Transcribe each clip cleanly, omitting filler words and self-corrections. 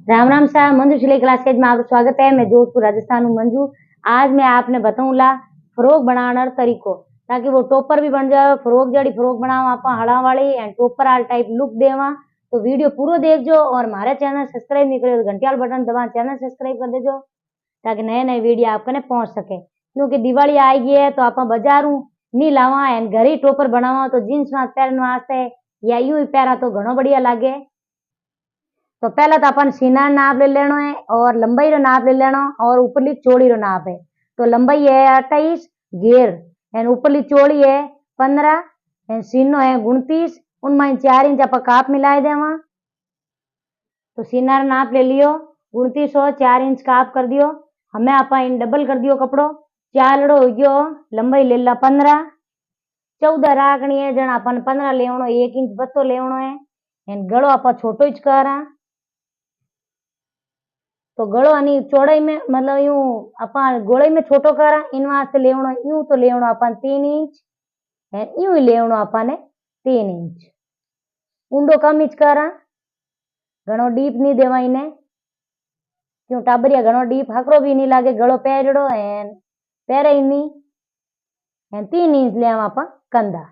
राम राम साहब, मंजू सिलाई क्लासेज में आपका स्वागत है। मैं जोधपुर राजस्थान हूँ मंजू। आज मैं आपने बताऊंगा फ्रॉक बनाना तरीको, ताकि वो टॉपर भी बन जाए। फ्रॉक जड़ी फ्रॉक बनावा आप हड़ा वाली and topper all type look देवा। तो वीडियो पूरा देखो और हमारे चैनल सब्सक्राइब नहीं करे तो घंटी वाला बटन दबा चैनल सब्सक्राइब कर देजो, ताकि नए नए वीडियो आपने पहुंच सके। क्योंकि दिवाली आई गई है तो आप बाजारू नहीं लावा एंड घर ही टॉपर बनावा, तो जींस में पहनने वास्ते या यूं ही पहरा तो घणो बढ़िया लागे। तो पहला तो अपन सीना नाप ले लेना है और लंबाई रो नाप ले लेना और ऊपरली चौड़ी रो नाप है। तो लंबाई है 28 घेर एंड ऊपरली चौड़ी है 15 एंड सीनो है 29। उनमें 4 इंच आप काप मिलाए देवा। तो सीना रो नाप ले लियो 29 और 4 इंच काप कर दियो। हमें आप इन डबल कर दियो कपड़ो। 4 लड़ो हो गयो, लंबाई ले ला 15। 14 राखनी है जन अपन 15 लेवनो, 1 इंच बत्तो लेवनो है एंड गड़ो आप छोटो ही करा। तो गड़ो अनी चौड़ाई में मतलब यूं अपन गोलाई में छोटो करा, इन वास्ते लेवणो यूं तो लेवणो अपन 3 इंच एंड यूं ही लेवणो अपन 3 इंच। ऊंडो कम इंच करा, घणो डीप नहीं देवा इने, क्यों टाबरिया घणो डीप हकड़ो भी नहीं लागे। गड़ो पहरड़ो एंड पहरे ही नहीं एंड 3 इंच लेवा अपन कंधा।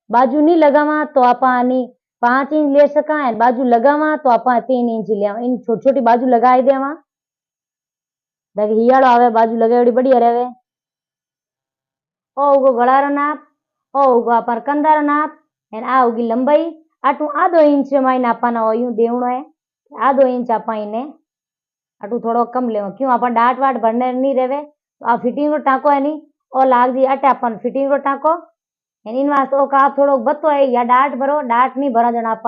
बाजू नहीं लगावा तो अपन 5 इंच ले सका एंड बाजू लगावा तो आप 3 इंच ले। इन छोटी छोटी बाजू लगाई देवा, ताकि हियाड़ो आवे बाजू लगावड़ी बढ़िया रहे। ओ उगो गला रो नाप, ओ उगो अपन कंधा रो नाप एंड आ होगी लंबाई। आटू आधो इंच माइने अपन यूं देवणो है, आधो इंच आप इने आटू थोड़ो कम लेवा। क्यों अपन डाट वाट भरने नहीं रहे। तो आ फिटिंग रो टाको है नी और लाग जी अटे अपन फिटिंग रो टाको एंड इन वास्ते का आप थोड़ो बत्तो है या डाट भरो। डाट नहीं भरा जन आप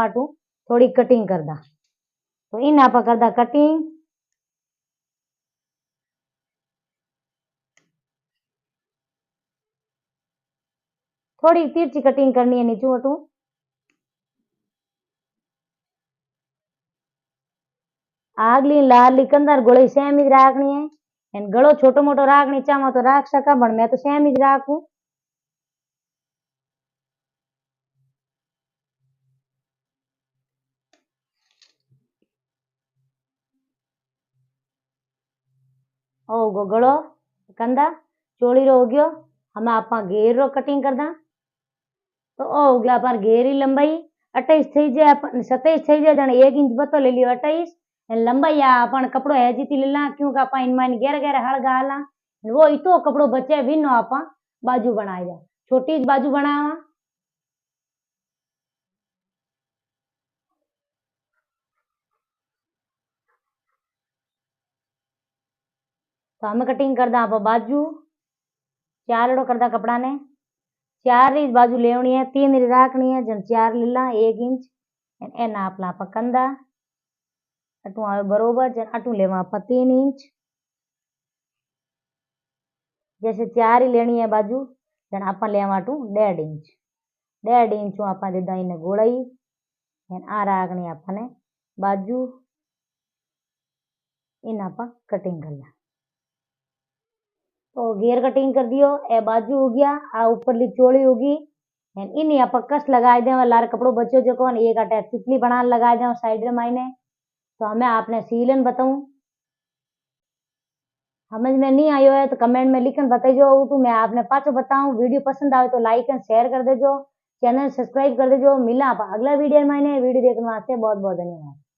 थोड़ी कटिंग करदा। तो इन आप करदा कटिंग। थोड़ी तिरछी कटिंग करनी है नीचू अटू। आगली लाली कंधर गोली सेम ही राखनी है एंड गलो छोटो मोटो राखनी चाहो तो राख सका, पण मैं तो सेम ही राखू। ओ गो गलो कंधा चोड़ी रो हो गयो। हम आप घेर रो कटिंग करदा। तो ओ हो गया पर घेरी लंबाई 28 थी जाए, 27 थी जाए जन 1 इंच बतो ले लियो 28 लंबाई। अपन कपड़ो है जीती लेला, क्योंकि आप इन मान घेर घेर हड़ गाला वो इतो कपड़ो बचे विनो आप बाजू बनाए जा। छोटी बाजू बनावा तो हम कटिंग करदा आप बाजू। 4 लड़ो करदा कपड़ा ने 4 इंच बाजू लेवनी है, 3 इंच राखनी है जन 4 लीला 1 इंच ए नाप ला आप कंधा। अटू आवे बरोबर जन अटू लेवा आप 3 इंच। जैसे 4 ही लेनी है बाजू जन आप लेवा अटू 1.5 इंच। 1.5 इंच आप दीदा इन गोलाई एंड आ राखनी अपने बाजू। इन आप कटिंग कर ला। तो घेर कटिंग कर दियो। ए बाजू हो गया, आ ऊपरली चौड़ी होगी एंड इन आप कस लगाए दे। लार कपड़ो बच्चो जो कौन एक अटैच तितली बना लगाए दे साइड में मायने। तो हमें आपने सीलन बताऊं, समझ में नहीं आयो है तो कमेंट में लिखन बताइयो। तो मैं आपने पाछो बताऊं। वीडियो पसंद आवे तो लाइक एंड शेयर कर देजो, चैनल सब्सक्राइब कर देजो। मिला आप अगला वीडियो में। वीडियो देखने वास्ते बहुत बहुत धन्यवाद।